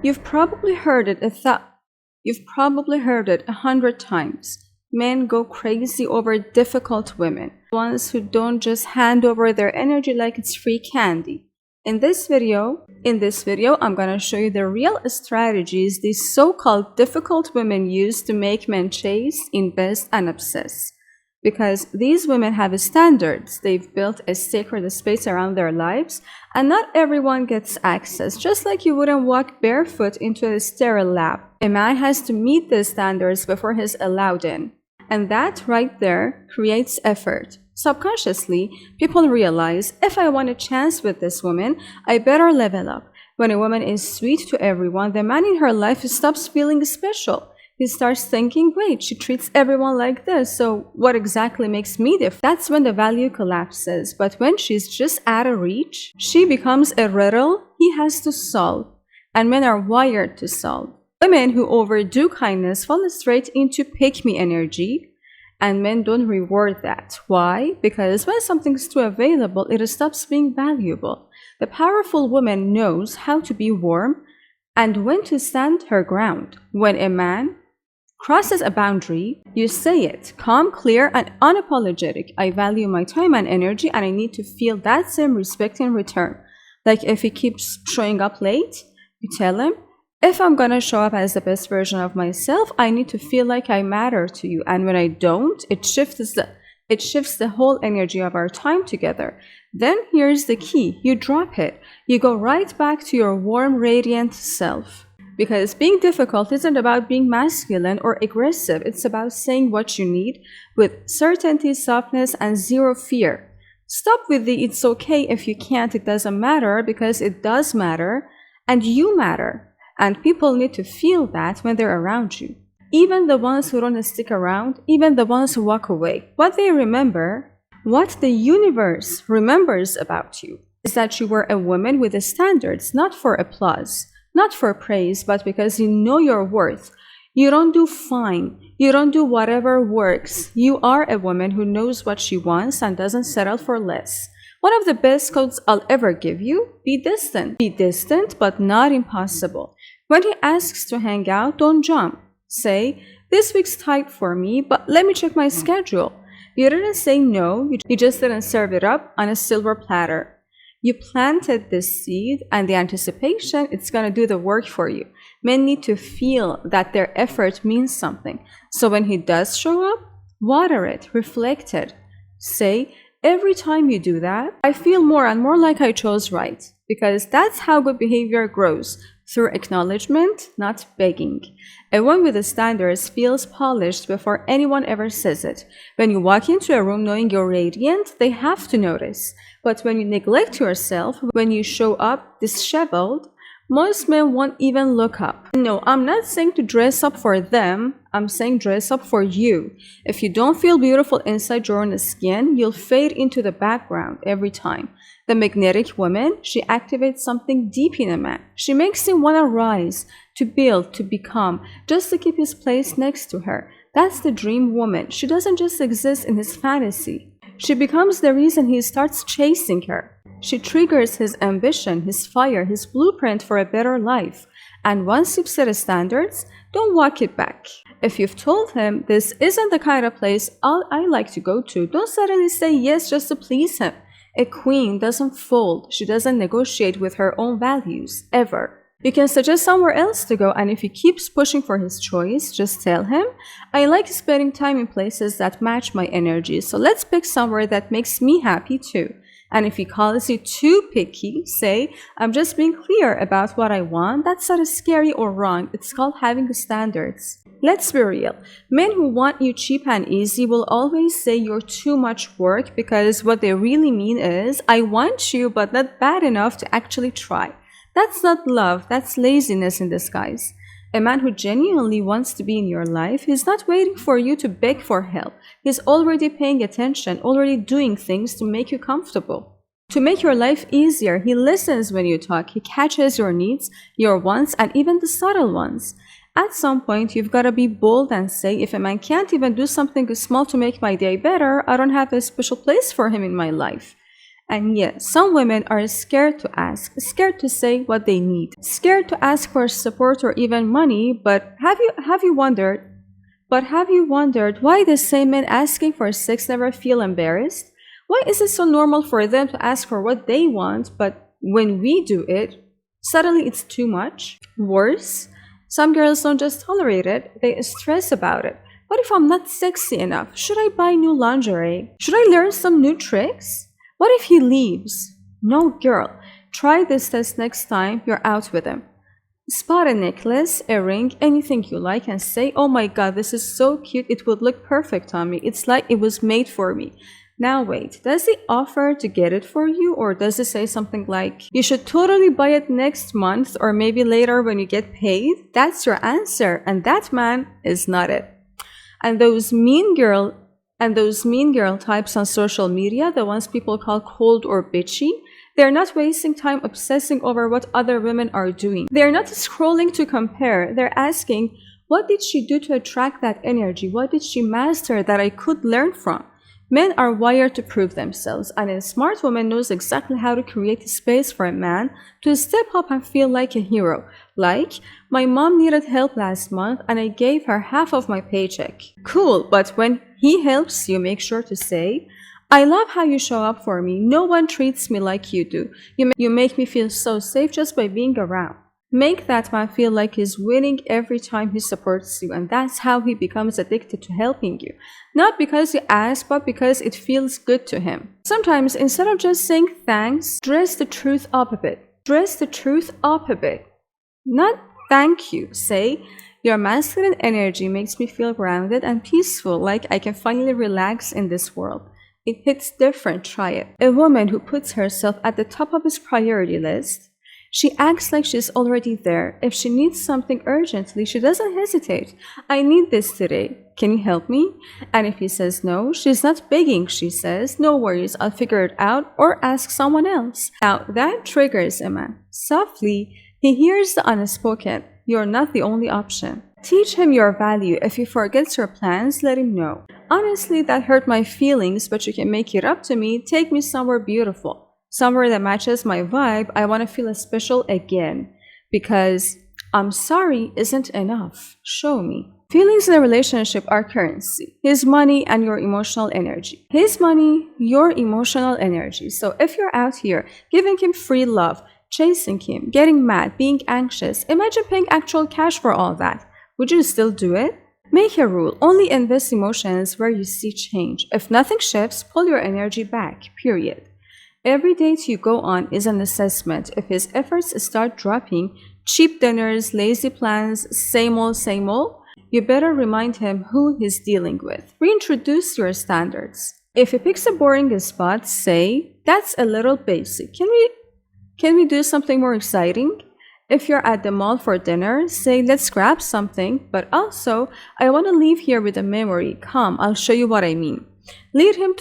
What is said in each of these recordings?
You've probably heard it 100 times. Men go crazy over difficult women, ones who don't just hand over their energy like it's free candy. In this video, I'm gonna show you the real strategies these so-called difficult women use to make men chase, invest, and obsess. Because these women have standards, they've built a sacred space around their lives, and not everyone gets access, just like you wouldn't walk barefoot into a sterile lab. A man has to meet these standards before he's allowed in. And that right there creates effort. Subconsciously, people realize, if I want a chance with this woman, I better level up. When a woman is sweet to everyone, the man in her life stops feeling special. He starts thinking, wait, she treats everyone like this, so what exactly makes me different? That's when the value collapses. But when she's just out of reach, she becomes a riddle he has to solve. And men are wired to solve. Women who overdo kindness fall straight into pick-me energy, and men don't reward that. Why? Because when something's too available, it stops being valuable. The powerful woman knows how to be warm and when to stand her ground. When a man crosses a boundary, you say it, calm, clear, and unapologetic. I value my time and energy, and I need to feel that same respect in return. Like if he keeps showing up late, you tell him, if I'm gonna show up as the best version of myself, I need to feel like I matter to you. And when I don't, it shifts the whole energy of our time together. Then here's the key. You drop it. You go right back to your warm, radiant self. Because being difficult isn't about being masculine or aggressive. It's about saying what you need with certainty, softness, and zero fear. Stop with the it's okay if you can't, it doesn't matter, because it does matter, and you matter. And people need to feel that when they're around you. Even the ones who don't stick around, even the ones who walk away. What they remember, what the universe remembers about you, is that you were a woman with standards, not for applause, not for praise, but because you know your worth. You don't do fine. You don't do whatever works. You are a woman who knows what she wants and doesn't settle for less. One of the best quotes I'll ever give you, be distant. Be distant, but not impossible. When he asks to hang out, don't jump. Say, this week's tight for me, but let me check my schedule. You didn't say no, you just didn't serve it up on a silver platter. You planted this seed, and the anticipation, it's gonna do the work for you. Men need to feel that their effort means something. So when he does show up, water it, reflect it. Say, every time you do that, I feel more and more like I chose right. Because that's how good behavior grows, through acknowledgement, not begging. A woman with standards feels polished before anyone ever says it. When you walk into a room knowing you're radiant, they have to notice. But when you neglect yourself, when you show up disheveled, most men won't even look up. No, I'm not saying to dress up for them. I'm saying dress up for you. If you don't feel beautiful inside your own skin, you'll fade into the background every time. The magnetic woman, she activates something deep in a man. She makes him want to rise, to build, to become, just to keep his place next to her. That's the dream woman. She doesn't just exist in his fantasy. She becomes the reason he starts chasing her. She triggers his ambition, his fire, his blueprint for a better life. And once you've set standards, don't walk it back. If you've told him this isn't the kind of place I like to go to, don't suddenly say yes just to please him. A queen doesn't fold. She doesn't negotiate with her own values, ever. You can suggest somewhere else to go, and if he keeps pushing for his choice, just tell him, I like spending time in places that match my energy, so let's pick somewhere that makes me happy too. And if he calls you too picky, say, I'm just being clear about what I want. That's not scary or wrong. It's called having standards. Let's be real. Men who want you cheap and easy will always say you're too much work, because what they really mean is, I want you, but not bad enough to actually try. That's not love. That's laziness in disguise. A man who genuinely wants to be in your life is not waiting for you to beg for help. He's already paying attention, already doing things to make you comfortable. To make your life easier, he listens when you talk. He catches your needs, your wants, and even the subtle ones. At some point, you've got to be bold and say, if a man can't even do something small to make my day better, I don't have a special place for him in my life. And yes, some women are scared to ask, scared to say what they need, scared to ask for support or even money. But have you wondered why the same men asking for sex never feel embarrassed? Why is it so normal for them to ask for what they want, but when we do it, suddenly it's too much? Worse, some girls don't just tolerate it, they stress about it. What if I'm not sexy enough? Should I buy new lingerie? Should I learn some new tricks? What if he leaves? No, girl, try this test next time you're out with him. Spot a necklace, a ring, anything you like and say, oh my god, this is so cute, it would look perfect on me. It's like it was made for me. Now wait, does he offer to get it for you, or does he say something like, you should totally buy it next month or maybe later when you get paid? That's your answer, and that man is not it. And those mean girl types on social media, the ones people call cold or bitchy, they're not wasting time obsessing over what other women are doing. They're not scrolling to compare. They're asking, what did she do to attract that energy? What did she master that I could learn from? Men are wired to prove themselves, and a smart woman knows exactly how to create a space for a man to step up and feel like a hero. Like, my mom needed help last month and I gave her half of my paycheck. Cool, but when he helps you, make sure to say, I love how you show up for me. No one treats me like you do. You make me feel so safe just by being around. Make that man feel like he's winning every time he supports you, and that's how he becomes addicted to helping you. Not because you ask, but because it feels good to him. Sometimes, instead of just saying thanks, dress the truth up a bit. Dress the truth up a bit. Not thank you. Say, your masculine energy makes me feel grounded and peaceful, like I can finally relax in this world. It hits different, try it. A woman who puts herself at the top of his priority list, she acts like she's already there. If she needs something urgently, she doesn't hesitate. I need this today. Can you help me? And if he says no, she's not begging. She says, no worries, I'll figure it out, or ask someone else. Now, that triggers a man. Softly, he hears the unspoken. You're not the only option. Teach him your value. If he forgets your plans, let him know. Honestly, that hurt my feelings, but you can make it up to me. Take me somewhere beautiful. Somewhere that matches my vibe. I want to feel special again. Because I'm sorry isn't enough. Show me. Feelings in a relationship are currency. His money and your emotional energy. His money, your emotional energy. So if you're out here giving him free love, chasing him, getting mad, being anxious, imagine paying actual cash for all that. Would you still do it? Make a rule. Only invest emotions where you see change. If nothing shifts, pull your energy back. Period. Every date you go on is an assessment. If his efforts start dropping, cheap dinners, lazy plans, same old, you better remind him who he's dealing with. Reintroduce your standards. If he picks a boring spot, say, that's a little basic. Can we do something more exciting? If you're at the mall for dinner, say, let's grab something, but also, I want to leave here with a memory. Come, I'll show you what I mean. Lead him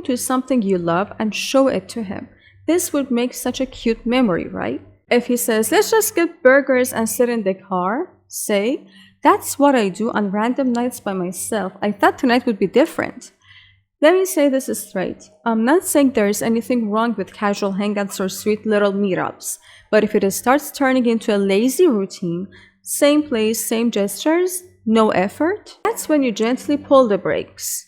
to something you love and show it to him. This would make such a cute memory, right? If he says, let's just get burgers and sit in the car, say, that's what I do on random nights by myself. I thought tonight would be different. Let me say this straight. I'm not saying there is anything wrong with casual hangouts or sweet little meetups, but if it starts turning into a lazy routine, same place, same gestures, no effort, that's when you gently pull the brakes.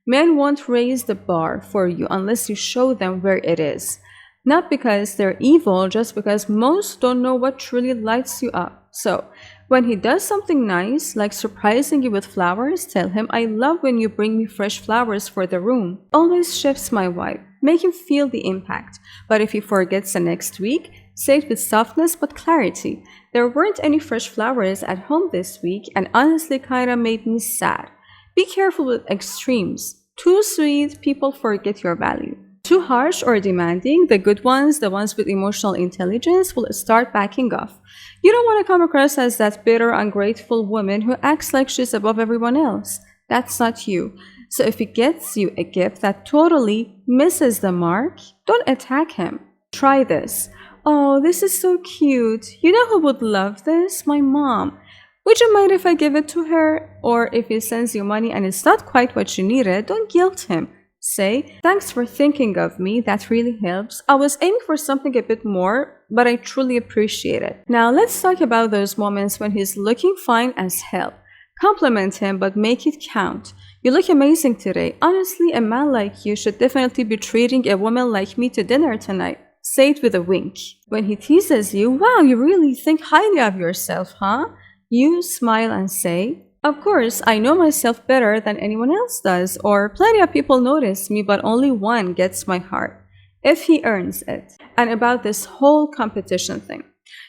Men won't raise the bar for you unless you show them where it is. Not because they're evil, just because most don't know what truly lights you up. So, when he does something nice, like surprising you with flowers, tell him, I love when you bring me fresh flowers for the room. Always shifts my vibe. Make him feel the impact. But if he forgets the next week, say it with softness but clarity. There weren't any fresh flowers at home this week and honestly kinda made me sad. Be careful with extremes. Too sweet, people forget your value. Too harsh or demanding, the good ones, the ones with emotional intelligence, will start backing off. You don't want to come across as that bitter, ungrateful woman who acts like she's above everyone else. That's not you. So if he gets you a gift that totally misses the mark, don't attack him. Try this. Oh, this is so cute. You know who would love this? My mom. Would you mind if I give it to her? Or if he sends you money and it's not quite what you needed, don't guilt him. Say, thanks for thinking of me, that really helps. I was aiming for something a bit more, but I truly appreciate it. Now let's talk about those moments when he's looking fine as hell. Compliment him, but make it count. You look amazing today. Honestly, a man like you should definitely be treating a woman like me to dinner tonight. Say it with a wink. When he teases you, wow, you really think highly of yourself, huh? You smile and say, of course, I know myself better than anyone else does, or plenty of people notice me, but only one gets my heart, if he earns it. And about this whole competition thing,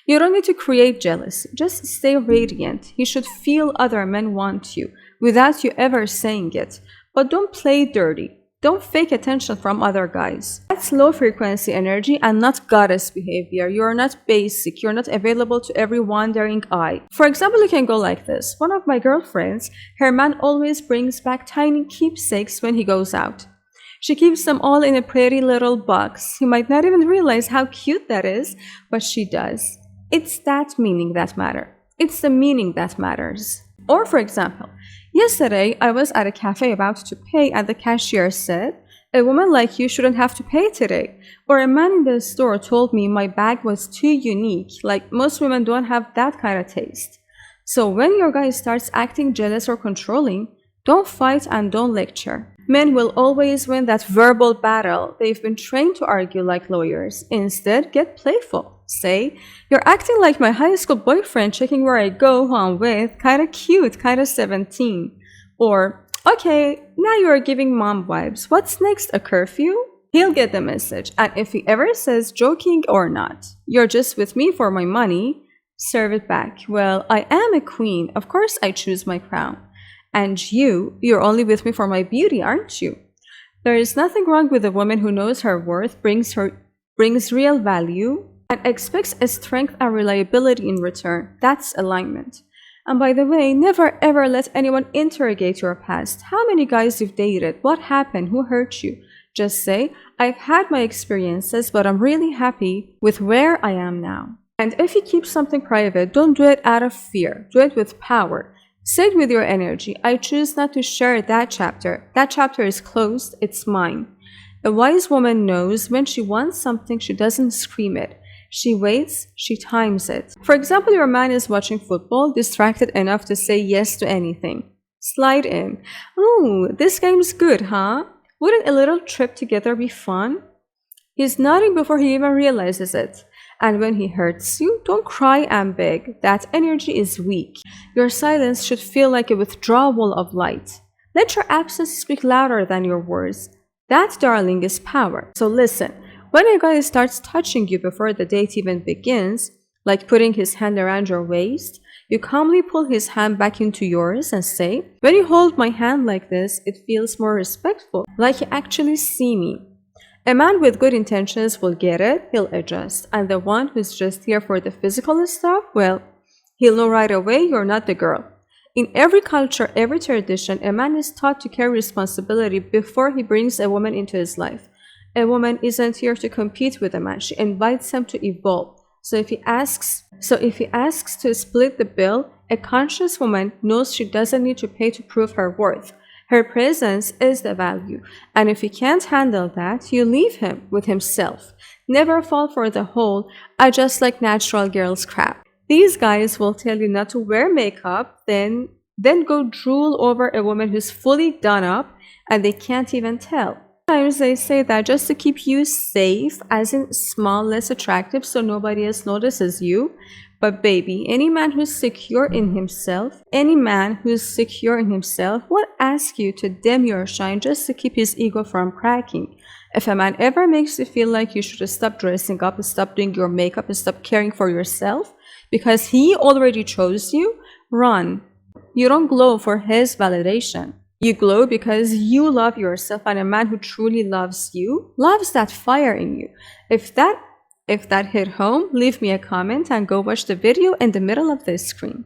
you don't need to create jealousy, just stay radiant. You should feel other men want you, without you ever saying it. But don't play dirty. Don't fake attention from other guys. That's low frequency energy and not goddess behavior. You're not basic. You're not available to every wandering eye. For example, you can go like this. One of my girlfriends, her man always brings back tiny keepsakes when he goes out. She keeps them all in a pretty little box. You might not even realize how cute that is, but she does. It's that meaning that matters. It's the meaning that matters. Or for example, yesterday I was at a cafe about to pay and the cashier said, a woman like you shouldn't have to pay today. Or a man in the store told me my bag was too unique, like most women don't have that kind of taste. So when your guy starts acting jealous or controlling, don't fight and don't lecture. Men will always win that verbal battle. They've been trained to argue like lawyers. Instead, get playful. Say, you're acting like my high school boyfriend checking where I go, who I'm with, kinda cute, kinda 17. Or, okay, now you're giving mom vibes. What's next, a curfew? He'll get the message. And if he ever says, joking or not, you're just with me for my money, serve it back. Well, I am a queen. Of course I choose my crown. And you're only with me for my beauty, aren't you? There is nothing wrong with a woman who knows her worth, brings real value, and expects a strength and reliability in return. That's alignment. And by the way, never ever let anyone interrogate your past. How many guys you've dated? What happened? Who hurt you? Just say, I've had my experiences, but I'm really happy with where I am now. And if you keep something private, don't do it out of fear. Do it with power. Say it with your energy. I choose not to share that chapter. That chapter is closed. It's mine. A wise woman knows when she wants something, she doesn't scream it. She waits, she times it. For example, your man is watching football, distracted enough to say yes to anything. Slide in. Oh, this game's good, huh? Wouldn't a little trip together be fun? He's nodding before he even realizes it. And when he hurts you, don't cry and beg. That energy is weak. Your silence should feel like a withdrawal of light. Let your absence speak louder than your words. That, darling, is power. So listen, when a guy starts touching you before the date even begins, like putting his hand around your waist, you calmly pull his hand back into yours and say, when you hold my hand like this, it feels more respectful, like you actually see me. A man with good intentions will get it, he'll adjust. And the one who's just here for the physical stuff, well, he'll know right away you're not the girl. In every culture, every tradition, a man is taught to carry responsibility before he brings a woman into his life. A woman isn't here to compete with a man. She invites him to evolve. So if he asks to split the bill, a conscious woman knows she doesn't need to pay to prove her worth. Her presence is the value. And if he can't handle that, you leave him with himself. Never fall for the whole, I just like natural girls crap. These guys will tell you not to wear makeup, then go drool over a woman who's fully done up and they can't even tell. Sometimes they say that just to keep you safe, as in small, less attractive, so nobody else notices you. But baby, any man who's secure in himself won't ask you to dim your shine just to keep his ego from cracking. If a man ever makes you feel like you should stop dressing up, stop doing your makeup, and stop caring for yourself because he already chose you, run. You don't glow for his validation. You glow because you love yourself, and a man who truly loves you loves that fire in you. If that hit home, leave me a comment and go watch the video in the middle of the screen.